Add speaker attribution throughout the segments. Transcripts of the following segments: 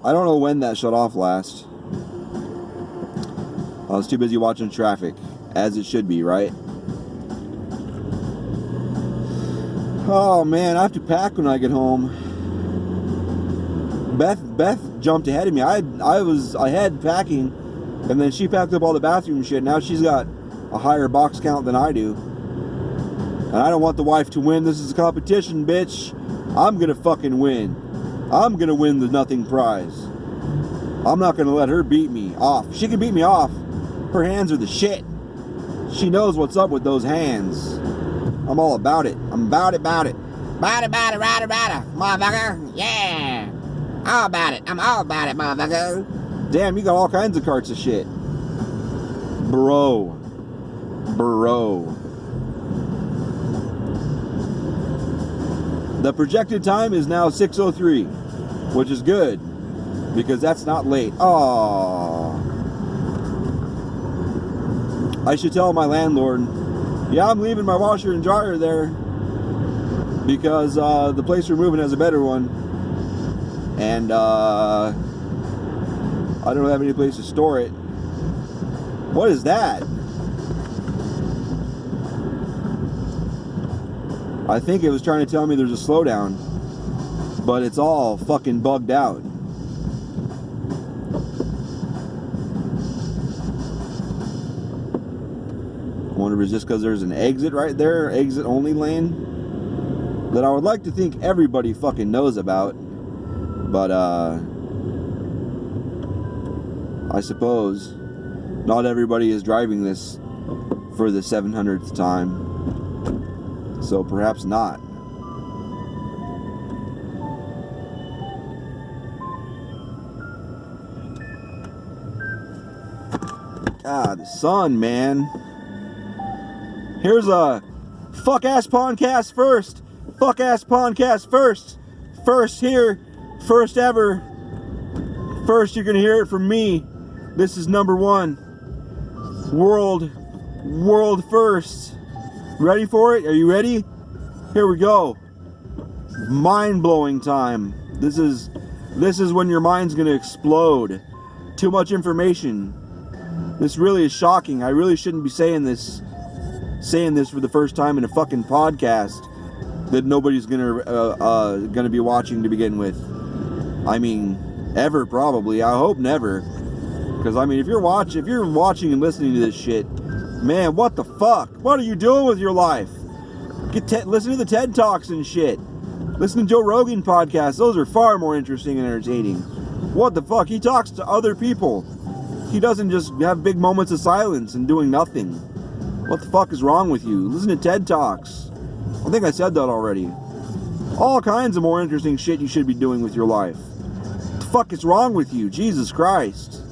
Speaker 1: I don't know when that shut off last. I was too busy watching traffic, as it should be, right? Oh man, I have to pack when I get home. Beth jumped ahead of me. I had packing, and then she packed up all the bathroom shit. Now she's got a higher box count than I do. And I don't want the wife to win. This is a competition, bitch. I'm gonna fucking win. I'm gonna win the nothing prize. I'm not gonna let her beat me off. She can beat me off. Her hands are the shit. She knows what's up with those hands. I'm all about it. I'm about it. About it, motherfucker. Yeah. All about it. I'm all about it, motherfucker. Damn, you got all kinds of carts of shit. Bro. The projected time is now 6:03, which is good, because that's not late. Aww. I should tell my landlord, yeah, I'm leaving my washer and dryer there, because the place we're moving has a better one, and I don't have any place to store it. What is that? I think it was trying to tell me there's a slowdown, but it's all fucking bugged out. I wonder if it's just because there's an exit right there, exit only lane, that I would like to think everybody fucking knows about, but I suppose not everybody is driving this for the 700th time. So perhaps not. God, the sun, man. Here's a fuck-ass podcast first. Fuck-ass podcast first. First here. First ever. First, you're going to hear it from me. This is number one. World first. Ready for it? Are you ready? Here we go. Mind-blowing time. This is when your mind's gonna explode. Too much information. This really is shocking. I really shouldn't be saying this for the first time in a fucking podcast that nobody's gonna be watching to begin with. I mean, ever probably. I hope never. Because I mean, if you're watching and listening to this shit, man, what the fuck? What are you doing with your life? Listen to the TED Talks and shit. Listen to Joe Rogan podcasts. Those are far more interesting and entertaining. What the fuck? He talks to other people. He doesn't just have big moments of silence and doing nothing. What the fuck is wrong with you? Listen to TED Talks. I think I said that already. All kinds of more interesting shit you should be doing with your life. What the fuck is wrong with you? Jesus Christ.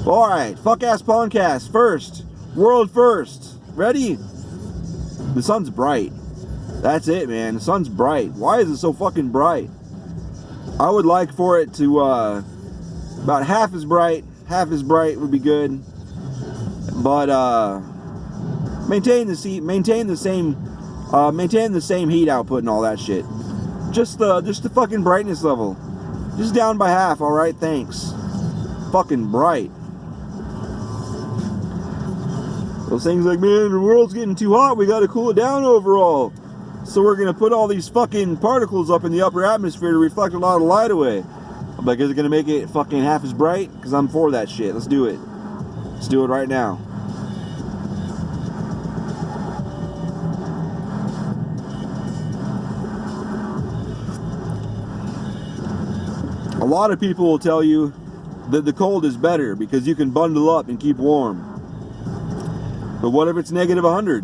Speaker 1: Alright, fuck-ass podcast first. World first. Ready? The sun's bright. That's it, man. The sun's bright. Why is it so fucking bright? I would like for it to about half as bright would be good. But maintain the same heat output and all that shit. Just the fucking brightness level. Just down by half, alright? Thanks. Fucking bright. Those things like, man, the world's getting too hot, we gotta cool it down overall. So we're gonna put all these fucking particles up in the upper atmosphere to reflect a lot of light away. I'm like, is it gonna make it fucking half as bright? Because I'm for that shit. Let's do it. Let's do it right now. A lot of people will tell you that the cold is better because you can bundle up and keep warm. But what if it's negative 100?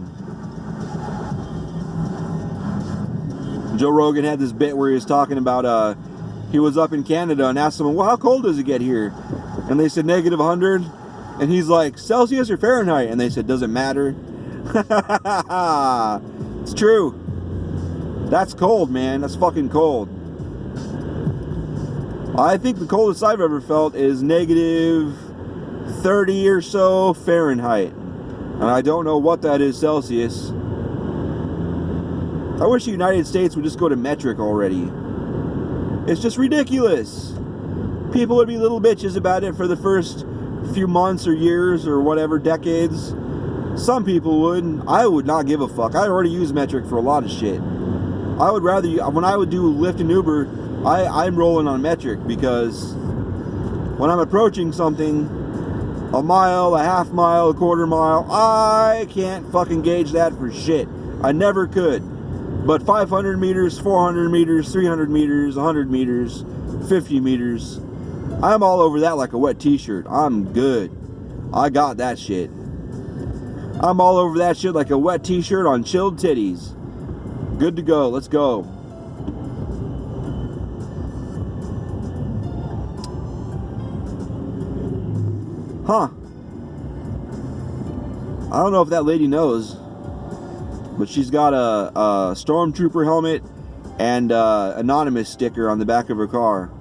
Speaker 1: Joe Rogan had this bit where he was talking about, he was up in Canada and asked someone, well, how cold does it get here? And they said negative 100. And he's like, Celsius or Fahrenheit? And they said, doesn't matter. It's true. That's cold, man. That's fucking cold. I think the coldest I've ever felt is negative 30 or so Fahrenheit. And I don't know what that is Celsius. I wish the United States would just go to metric already. It's just ridiculous. people would be little bitches about it for the first few months or years or whatever, decades. Some people would. I would not give a fuck. I already use metric for a lot of shit. I would rather, when I would do Lyft and Uber, I'm rolling on metric, because when I'm approaching something, a mile, a half mile, a quarter mile, I can't fucking gauge that for shit. I never could. But 500 meters, 400 meters, 300 meters, 100 meters, 50 meters, I'm all over that like a wet t-shirt. I'm good. I got that shit. I'm all over that shit like a wet t-shirt on chilled titties. Good to go. Let's go. Huh. I don't know if that lady knows, but she's got a stormtrooper helmet and anonymous sticker on the back of her car.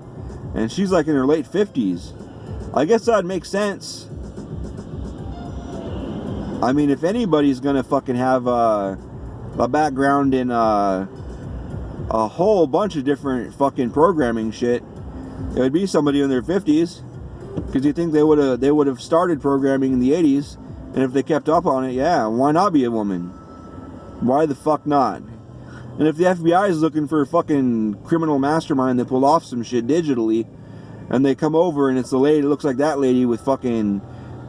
Speaker 1: And she's like in her late 50s. I guess that'd make sense. I mean, if anybody's gonna fucking have a background in a whole bunch of different fucking programming shit, it would be somebody in their 50s. Because you think they would have started programming in the 80s, and if they kept up on it, yeah, why not be a woman? Why the fuck not? And if the FBI is looking for a fucking criminal mastermind that pulled off some shit digitally, and they come over and it's the lady that looks like that lady with fucking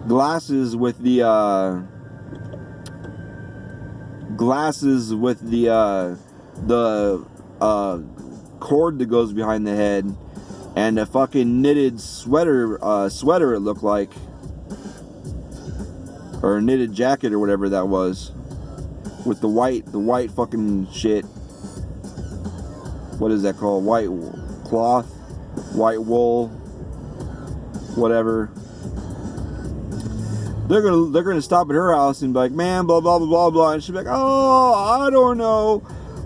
Speaker 1: glasses with the cord that goes behind the head, and a fucking knitted sweater it looked like, or a knitted jacket or whatever that was, with the white fucking shit. What is that called? White cloth, white wool, whatever. They're gonna stop at her house and be like, man, blah blah blah blah blah, and she'll be like, oh, I don't know.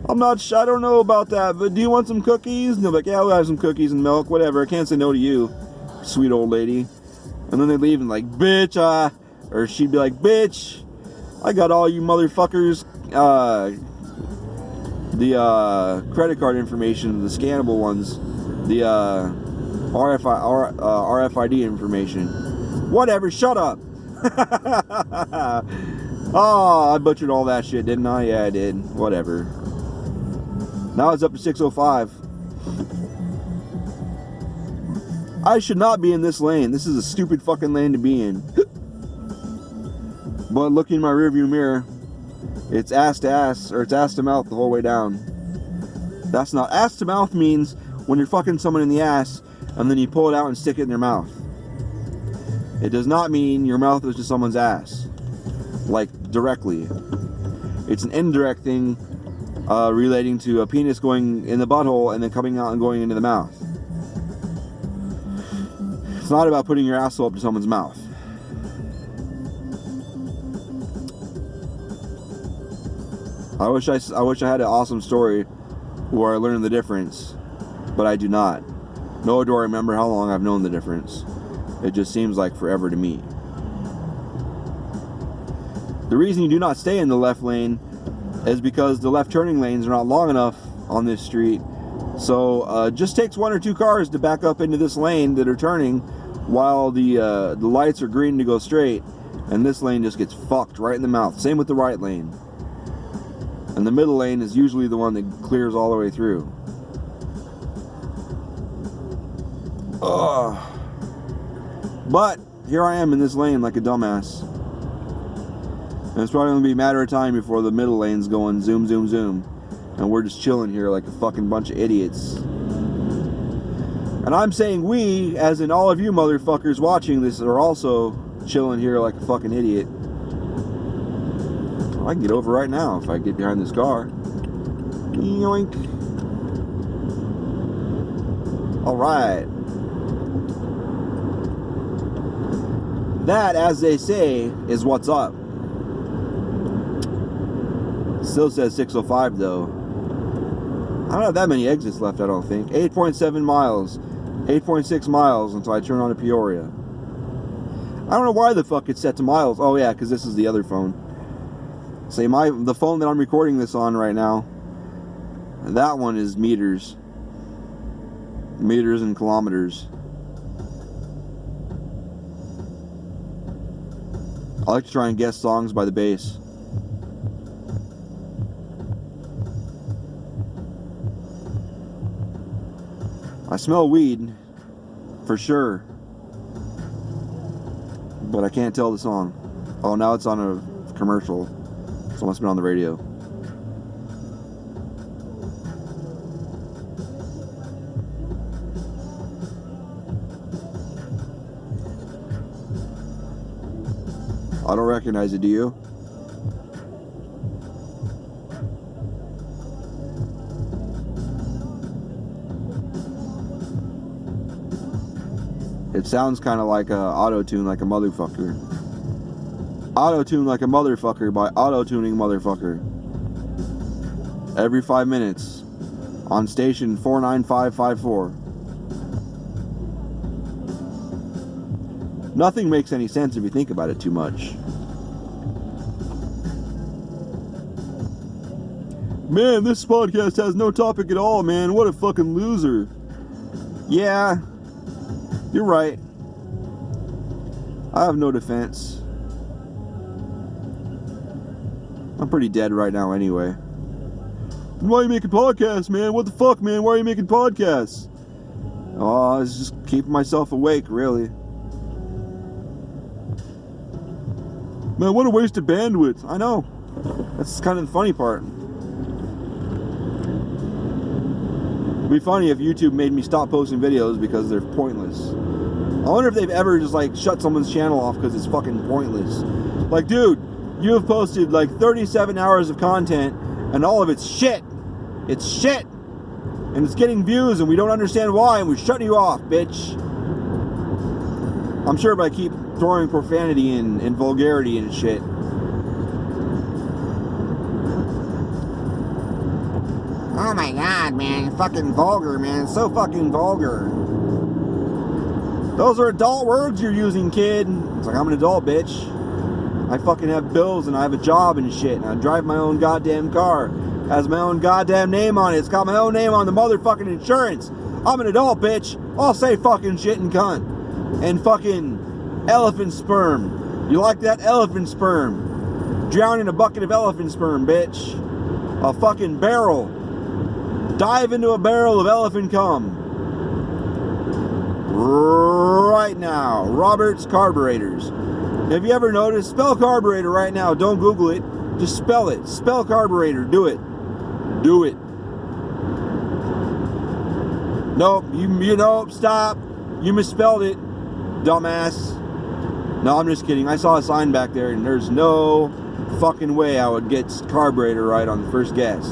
Speaker 1: I don't know about that, but do you want some cookies? And they'll be like, yeah, we'll have some cookies and milk, whatever. I can't say no to you, sweet old lady. And then they leave and like, bitch, or she'd be like, bitch, I got all you motherfuckers, the credit card information, the scannable ones, the RFID information. Whatever, shut up. Oh, I butchered all that shit, didn't I? Yeah, I did. Whatever. Now it's up to 605. I should not be in this lane. This is a stupid fucking lane to be in. But looking in my rearview mirror, it's ass to ass, or it's ass to mouth the whole way down. That's not... Ass to mouth means when you're fucking someone in the ass, and then you pull it out and stick it in their mouth. It does not mean your mouth is to someone's ass. Like, directly. It's an indirect thing, relating to a penis going in the butthole and then coming out and going into the mouth. It's not about putting your asshole up to someone's mouth. I wish I had an awesome story where I learned the difference, but I do not. Nor do I remember how long I've known the difference. It just seems like forever to me. The reason you do not stay in the left lane is because the left turning lanes are not long enough on this street. So it just takes one or two cars to back up into this lane that are turning while the lights are green to go straight, and this lane just gets fucked right in the mouth. Same with the right lane. And the middle lane is usually the one that clears all the way through. Ugh. But here I am in this lane like a dumbass. And it's probably going to be a matter of time before the middle lane's going zoom, zoom, zoom. And we're just chilling here like a fucking bunch of idiots. And I'm saying we, as in all of you motherfuckers watching this, are also chilling here like a fucking idiot. I can get over right now if I get behind this car. Yoink. Alright. That, as they say, is what's up. Still says 605 though. I don't have that many exits left, I don't think. 8.7 miles. 8.6 miles until I turn on to Peoria. I don't know why the fuck it's set to miles. Oh yeah, because this is the other phone. Say the phone that I'm recording this on right now, that one is meters. Meters and kilometers. I like to try and guess songs by the bass. I smell weed, for sure. But I can't tell the song. Oh, now it's on a commercial. So it must have been on the radio. I don't recognize it, do you? It sounds kind of like auto-tune like a motherfucker. Auto-tune like a motherfucker by auto-tuning motherfucker. Every 5 minutes. On station 49554. Nothing makes any sense if you think about it too much. Man, this podcast has no topic at all, man. What a fucking loser. Yeah, you're right. I have no defense. I'm pretty dead right now anyway. Why are you making podcasts, man? What the fuck, man? Why are you making podcasts? Oh, I was just keeping myself awake, really. Man, what a waste of bandwidth. I know. That's kind of the funny part. It'd be funny if YouTube made me stop posting videos because they're pointless. I wonder if they've ever just like shut someone's channel off because it's fucking pointless. Like, dude, you have posted like 37 hours of content and all of it's shit. It's shit. And it's getting views and we don't understand why and we're shutting you off, bitch. I'm sure if I keep throwing profanity and vulgarity and shit. Oh my god, man. Fucking vulgar, man. So fucking vulgar. Those are adult words you're using, kid. It's like, I'm an adult, bitch. I fucking have bills and I have a job and shit. And I drive my own goddamn car. It has my own goddamn name on it. It's got my own name on the motherfucking insurance. I'm an adult, bitch. I'll say fucking shit and cunt. And fucking elephant sperm. You like that? Elephant sperm. Drown in a bucket of elephant sperm, bitch. A fucking barrel. Dive into a barrel of elephant cum. Right now. Robert's Carburetors. Have you ever noticed? Spell carburetor right now. Don't Google it. Just spell it. Spell carburetor. Do it. Do it. Nope. You nope. Stop. You misspelled it. Dumbass. No, I'm just kidding. I saw a sign back there and there's no fucking way I would get carburetor right on the first guess.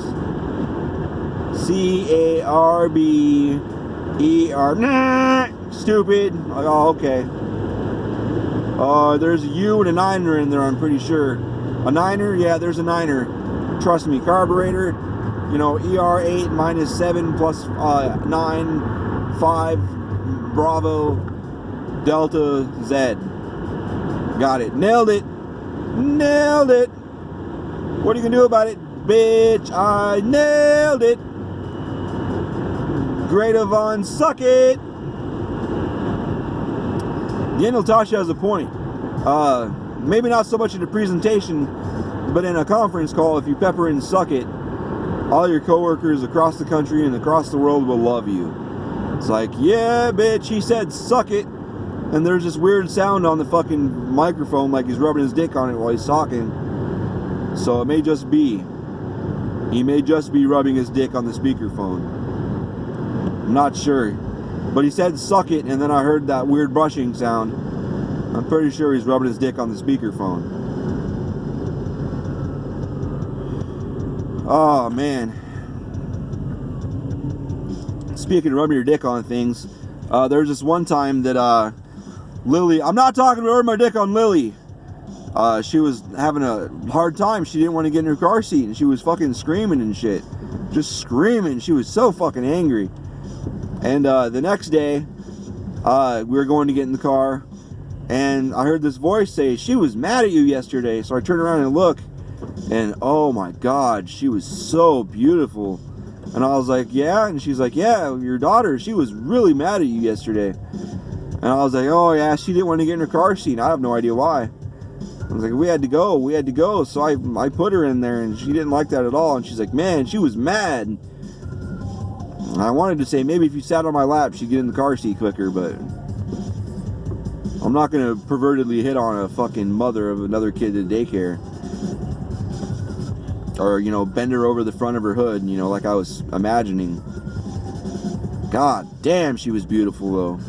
Speaker 1: C-A-R-B-E-R. Nah, stupid. Oh, okay. There's a U and a niner in there, I'm pretty sure. A niner? Yeah, there's a niner. Trust me, carburetor, you know, ER8 minus 7 plus 9, 5, Bravo, Delta, Z. Got it. Nailed it. Nailed it. What are you going to do about it? Bitch, I nailed it. Great Avon, suck it. Daniel Tasha has a point. Maybe not so much in the presentation, but in a conference call, if you pepper in suck it, all your coworkers across the country and across the world will love you. It's like, yeah, bitch, he said suck it. And there's this weird sound on the fucking microphone like he's rubbing his dick on it while he's talking. So it may just be. He may just be rubbing his dick on the speakerphone. I'm not sure. But he said suck it, and then I heard that weird brushing sound. I'm pretty sure he's rubbing his dick on the speakerphone. Oh, man. Speaking of rubbing your dick on things, there's this one time that Lily... I'm not talking about rubbing my dick on Lily. She was having a hard time. She didn't want to get in her car seat, and she was fucking screaming and shit. Just screaming. She was so fucking angry. And the next day, we were going to get in the car, and I heard this voice say, she was mad at you yesterday. So I turned around and looked, and oh my God, she was so beautiful. And I was like, yeah? And she's like, yeah, your daughter, she was really mad at you yesterday. And I was like, oh yeah, she didn't want to get in her car seat. I have no idea why. I was like, we had to go. So I put her in there, and she didn't like that at all. And she's like, man, she was mad. And I wanted to say, maybe if you sat on my lap, she'd get in the car seat quicker, but I'm not going to pervertedly hit on a fucking mother of another kid at daycare. Or, you know, bend her over the front of her hood, you know, like I was imagining. God damn, she was beautiful, though.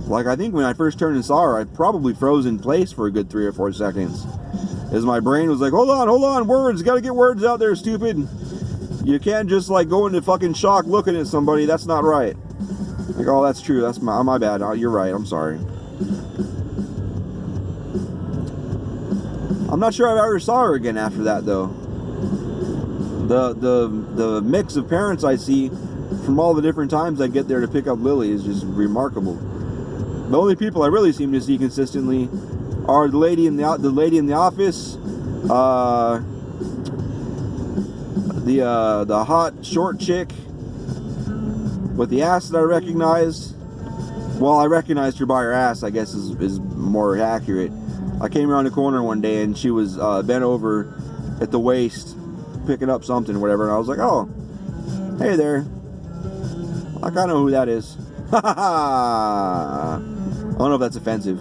Speaker 1: Like, I think when I first turned and saw her, I probably froze in place for a good 3 or 4 seconds. As my brain was like, hold on, words, gotta get words out there, stupid. You can't just, like, go into fucking shock looking at somebody, that's not right. Like, oh, that's true, that's my bad, oh, you're right, I'm sorry. I'm not sure I ever saw her again after that, though. The mix of parents I see from all the different times I get there to pick up Lily is just remarkable. The only people I really seem to see consistently are the lady in the office, the hot short chick with the ass that I recognized. Well, I recognized her by her ass, I guess is more accurate. I came around the corner one day and she was bent over at the waist picking up something or whatever, and I was like, oh, hey there, I kind of know who that is. I don't know if that's offensive.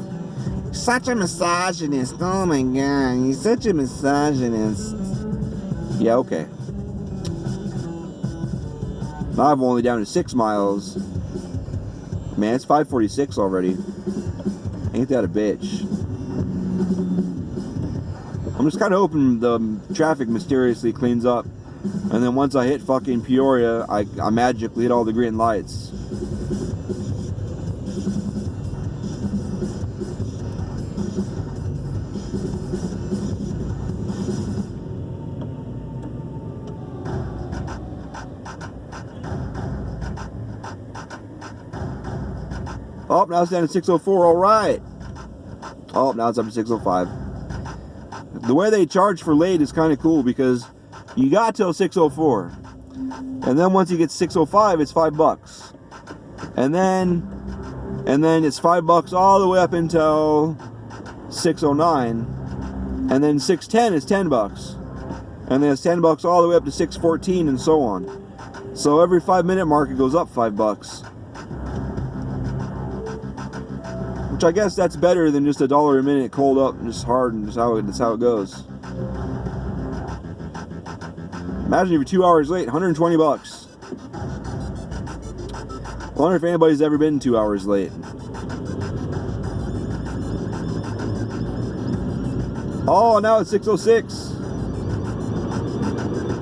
Speaker 1: Such a misogynist, oh my god, he's such a misogynist. Yeah, okay. Now I'm only down to 6 miles. Man, it's 5:46 already. Ain't that a bitch? I'm just kind of hoping the traffic mysteriously cleans up, and then once I hit fucking Peoria, I magically hit all the green lights. Oh, now it's down to 604, alright. Oh, now it's up to 605. The way they charge for late is kind of cool because you got till 604. And then once you get 605, it's $5. And then it's $5 all the way up until 609. And then 610 is $10. And then it's $10 all the way up to 614 and so on. So every 5-minute mark it goes up $5. Which I guess that's better than just $1 a minute cold up and just hard and just how it goes. Imagine if you're 2 hours late, $120. I wonder if anybody's ever been 2 hours late. Oh, now it's 606.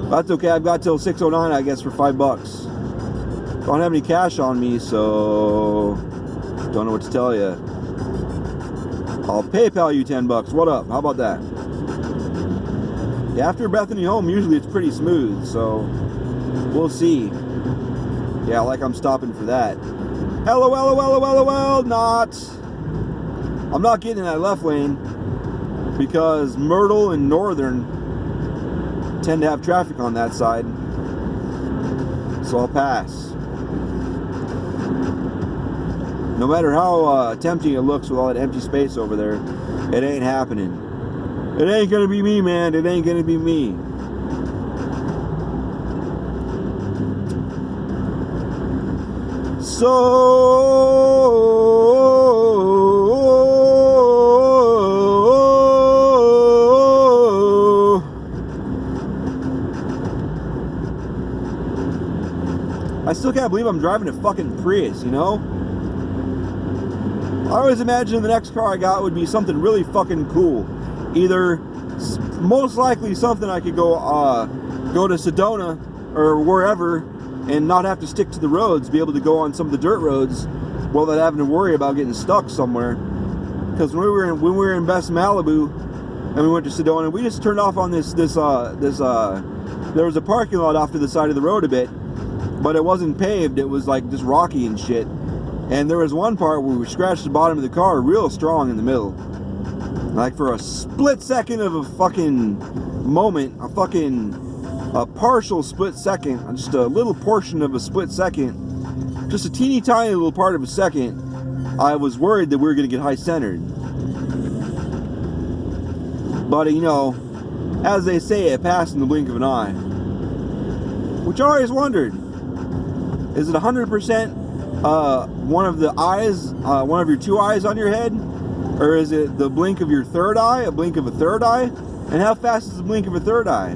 Speaker 1: That's okay, I've got till 609 I guess for $5. Don't have any cash on me, so don't know what to tell you. I'll PayPal you $10. What up? How about that? Yeah, after Bethany home, usually it's pretty smooth, so we'll see. Yeah, like I'm stopping for that. LOL, not. I'm not getting in that left lane because Myrtle and Northern tend to have traffic on that side. So I'll pass. No matter how tempting it looks with all that empty space over there, it ain't happening. It ain't gonna be me, man. It ain't gonna be me. So I still can't believe I'm driving a fucking Prius, you know? I always imagined the next car I got would be something really fucking cool. Either, most likely something I could go to Sedona or wherever and not have to stick to the roads, be able to go on some of the dirt roads without having to worry about getting stuck somewhere. Because when we were in Best Malibu and we went to Sedona, we just turned off on there was a parking lot off to the side of the road a bit, but it wasn't paved, it was like just rocky and shit. And there was one part where we scratched the bottom of the car real strong in the middle. Like for a split second of a fucking moment, a partial split second, just a little portion of a split second, just a teeny tiny little part of a second, I was worried that we were going to get high centered. But, you know, as they say, it passed in the blink of an eye. Which I always wondered, is it 100% one of the eyes, one of your two eyes on your head? Or is it the blink of your third eye, a blink of a third eye? And how fast is the blink of a third eye?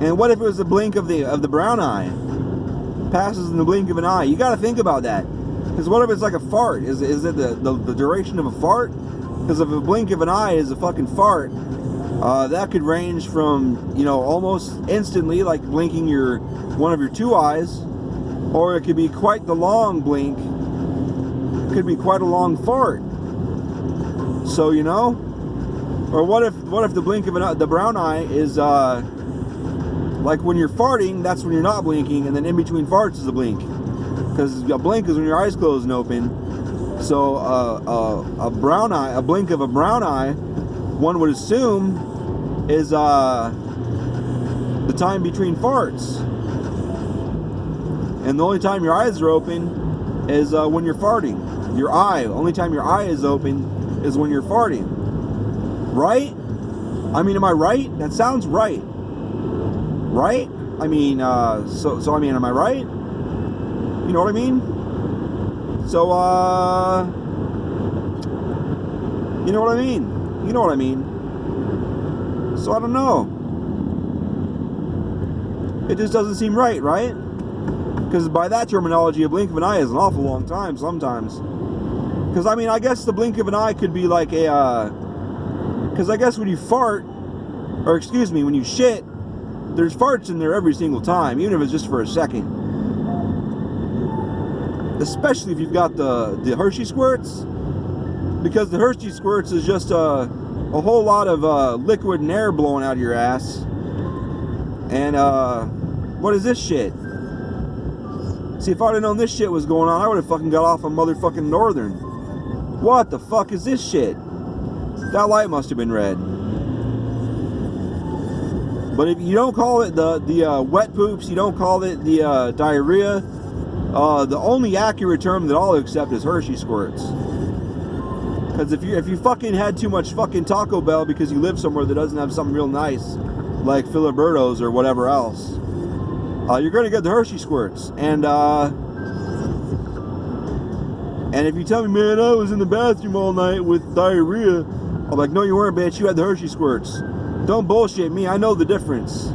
Speaker 1: And what if it was the blink of the brown eye? Passes in the blink of an eye. You got to think about that. Because what if it's like a fart? Is it the duration of a fart? Because if a blink of an eye is a fucking fart, that could range from, you know, almost instantly, like blinking one of your two eyes, or it could be quite the long blink. It could be quite a long fart. So, you know, or what if the blink of the brown eye is like when you're farting, that's when you're not blinking, and then in between farts is a blink. Because a blink is when your eyes close and open. So a brown eye, a blink of a brown eye, one would assume is the time between farts. And the only time your eyes are open is when you're farting. Your eye, only time your eye is open is when you're farting. Right? I mean, am I right? That sounds right. Right? I mean, so I mean, am I right? You know what I mean? So, you know what I mean? You know what I mean? So I don't know. It just doesn't seem right, right? Because by that terminology, a blink of an eye is an awful long time sometimes. Because, I mean, I guess the blink of an eye could be like a, because I guess when you fart, or excuse me, when you shit, there's farts in there every single time, even if it's just for a second. Especially if you've got the Hershey squirts, because the Hershey squirts is just a whole lot of liquid and air blowing out of your ass. And what is this shit? See, if I'd have known this shit was going on, I would have fucking got off on motherfucking Northern. What the fuck is this shit? That light must have been red. But if you don't call it the wet poops, you don't call it the diarrhea, the only accurate term that I'll accept is Hershey squirts. Because if you fucking had too much fucking Taco Bell because you live somewhere that doesn't have something real nice, like Filiberto's or whatever else, you're going to get the Hershey squirts. And if you tell me, man, I was in the bathroom all night with diarrhea, I'm like, no, you weren't, bitch. You had the Hershey squirts. Don't bullshit me. I know the difference.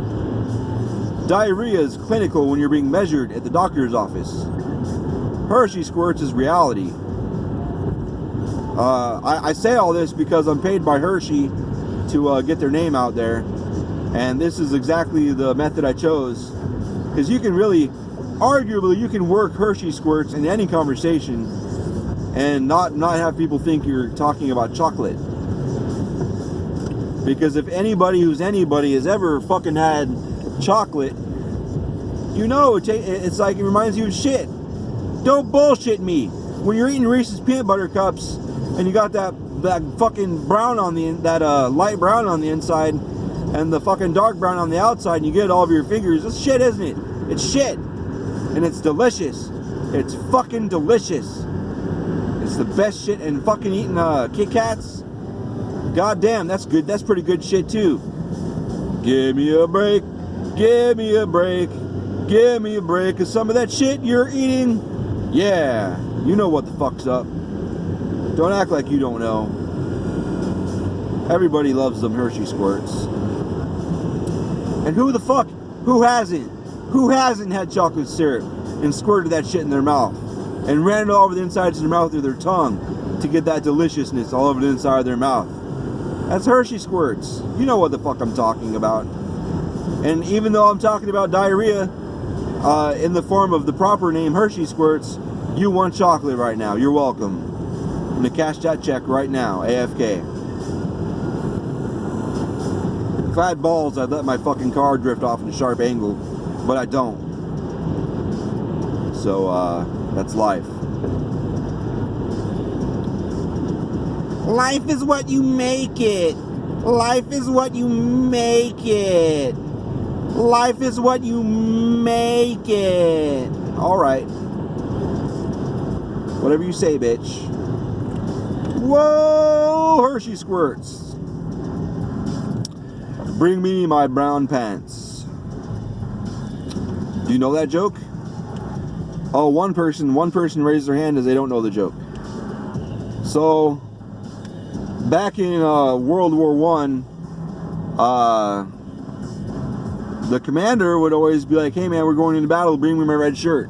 Speaker 1: Diarrhea is clinical when you're being measured at the doctor's office. Hershey squirts is reality. I say all this because I'm paid by Hershey to get their name out there. And this is exactly the method I chose. Because you can really, arguably, you can work Hershey squirts in any conversation and not have people think you're talking about chocolate. Because if anybody who's anybody has ever fucking had chocolate, you know it's like it reminds you of shit. Don't bullshit me. When you're eating Reese's peanut butter cups and you got that fucking brown on that light brown on the inside and the fucking dark brown on the outside, and you get it all over your fingers, it's shit, isn't it? It's shit. And it's delicious. It's fucking delicious. It's the best shit. And fucking eating Kit Kats, god damn, that's good. That's pretty good shit too. Give me a break. Give me a break. Give me a break of some of that shit you're eating. Yeah, you know what the fuck's up. Don't act like you don't know. Everybody loves them Hershey squirts. And who hasn't had chocolate syrup and squirted that shit in their mouth and ran it all over the insides of their mouth with their tongue to get that deliciousness all over the inside of their mouth? That's Hershey squirts. You know what the fuck I'm talking about. And even though I'm talking about diarrhea in the form of the proper name Hershey squirts, you want chocolate right now. You're welcome. I'm gonna cash that check right now, AFK. If I had balls, I'd let my fucking car drift off in a sharp angle, but I don't. So, that's life. Life is what you make it. Life is what you make it. Life is what you make it. Alright. Whatever you say, bitch. Whoa! Hershey squirts. bring me my brown pants. Do you know that joke? Oh, one person raised their hand as they don't know the joke. So, back in World War One, the commander would always be like, "Hey man, we're going into battle, bring me my red shirt."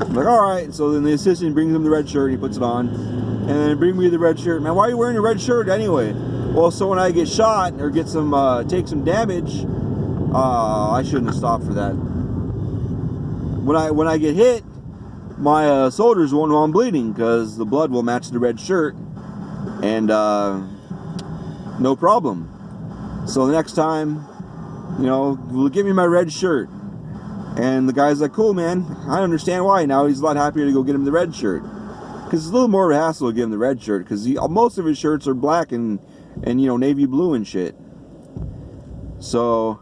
Speaker 1: I'm like, alright. So then the assistant brings him the red shirt, he puts it on, and then bring me the red shirt. Man, why are you wearing a red shirt anyway? Well, so when I get shot or get some take some damage, I shouldn't have stopped for that. When I get hit, my soldiers won't know I'm bleeding because the blood will match the red shirt, and no problem. So the next time, you know, give me my red shirt. And the guy's like, cool, man, I understand why. Now he's a lot happier to go get him the red shirt, because it's a little more of a hassle to give him the red shirt, because most of his shirts are black and you know, navy blue and shit. So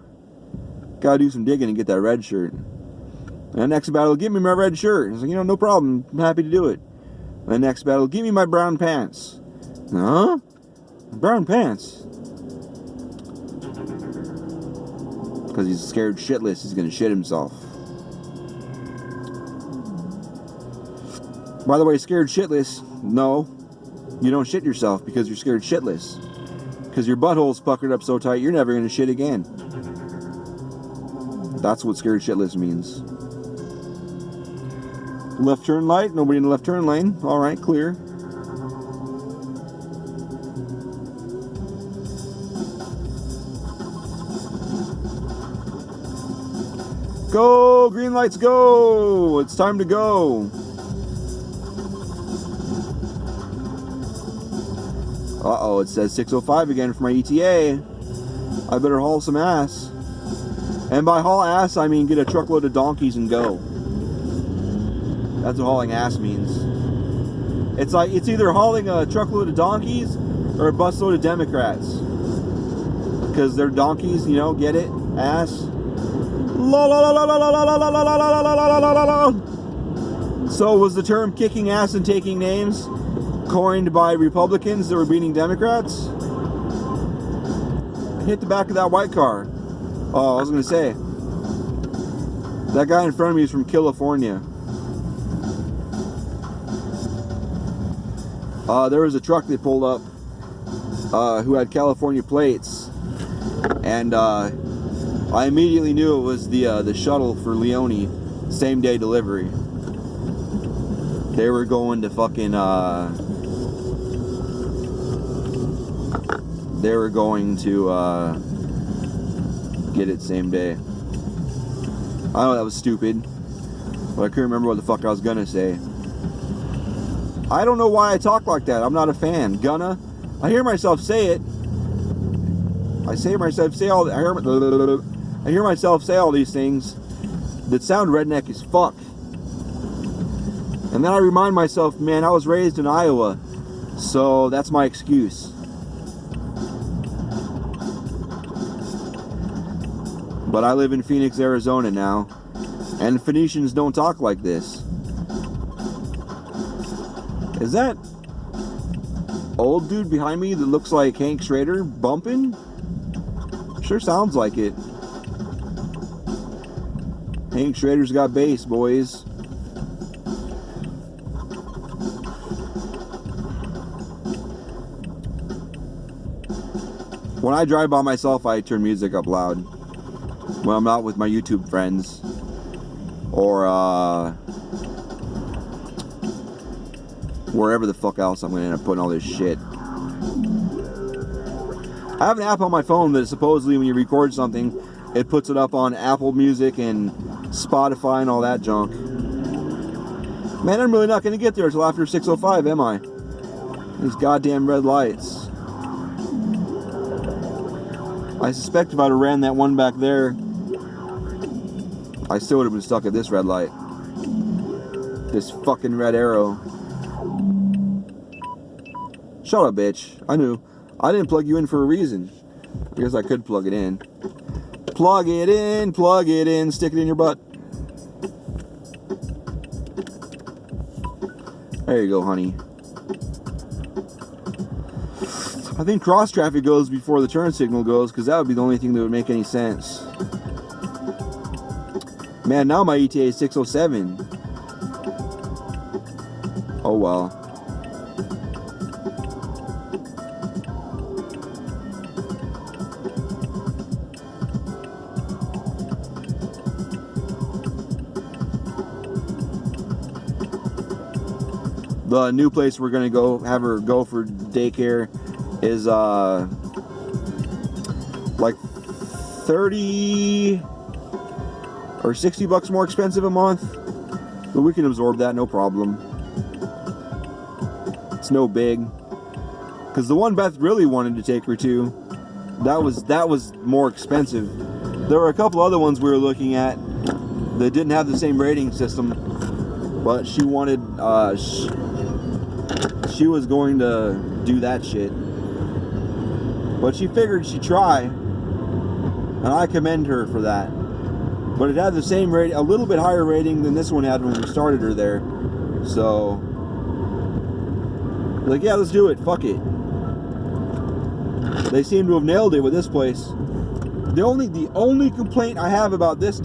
Speaker 1: gotta do some digging and get that red shirt. And the next battle, give me my red shirt. He's like, you know, no problem, I'm happy to do it. And the next battle, give me my brown pants. Huh? Brown pants? Because he's scared shitless, he's gonna shit himself. By the way, scared shitless, no, you don't shit yourself because you're scared shitless. Because your butthole's puckered up so tight, you're never gonna shit again. That's what scared shitless means. Left turn light, nobody in the left turn lane. Alright, clear. Go! Green lights, go! It's time to go. Uh-oh, it says 6:05 again for my ETA. I better haul some ass. And by haul ass, I mean get a truckload of donkeys and go. That's what hauling ass means. It's like, it's either hauling a truckload of donkeys or a busload of Democrats. Because they're donkeys, you know, get it? Ass. So was the term kicking ass and taking names coined by Republicans that were beating Democrats? Hit the back of that white car. Oh, I was gonna say, that guy in front of me is from California. There was a truck that pulled up who had California plates, and I immediately knew it was the shuttle for Leone, same day delivery. They were going to fucking they were going to get it same day. I know that was stupid, but I couldn't remember what the fuck I was gonna say. I don't know why I talk like that. I'm not a fan. I hear myself say it. I hear myself say all these things that sound redneck as fuck. And then I remind myself, man, I was raised in Iowa, so that's my excuse. But I live in Phoenix, Arizona now, and Phoenicians don't talk like this. Is that old dude behind me that looks like Hank Schrader bumping? Sure sounds like it. Hank Schrader's got bass, boys. When I drive by myself, I turn music up loud. When I'm out with my YouTube friends, or wherever the fuck else I'm gonna end up putting all this shit. I have an app on my phone that supposedly when you record something, it puts it up on Apple Music and Spotify and all that junk. Man, I'm really not gonna get there until after 6:05, am I? These goddamn red lights. I suspect if I'd have ran that one back there, I still would have been stuck at this red light. This fucking red arrow. Shut up, bitch. I knew. I didn't plug you in for a reason. Because I could plug it in. Plug it in, stick it in your butt. There you go, honey. I think cross traffic goes before the turn signal goes, because that would be the only thing that would make any sense. Man, now my ETA is 607. Oh well. The new place we're gonna go have her go for daycare is like 30 or 60 bucks more expensive a month, but we can absorb that, no problem. It's no big, because the one Beth really wanted to take her to, that was more expensive. There were a couple other ones we were looking at that didn't have the same rating system, but she wanted she was going to do that shit. But she figured she'd try, and I commend her for that. But it had the same rating, a little bit higher rating than this one had when we started her there. So, like, yeah, let's do it. Fuck it. They seem to have nailed it with this place. The only complaint I have about this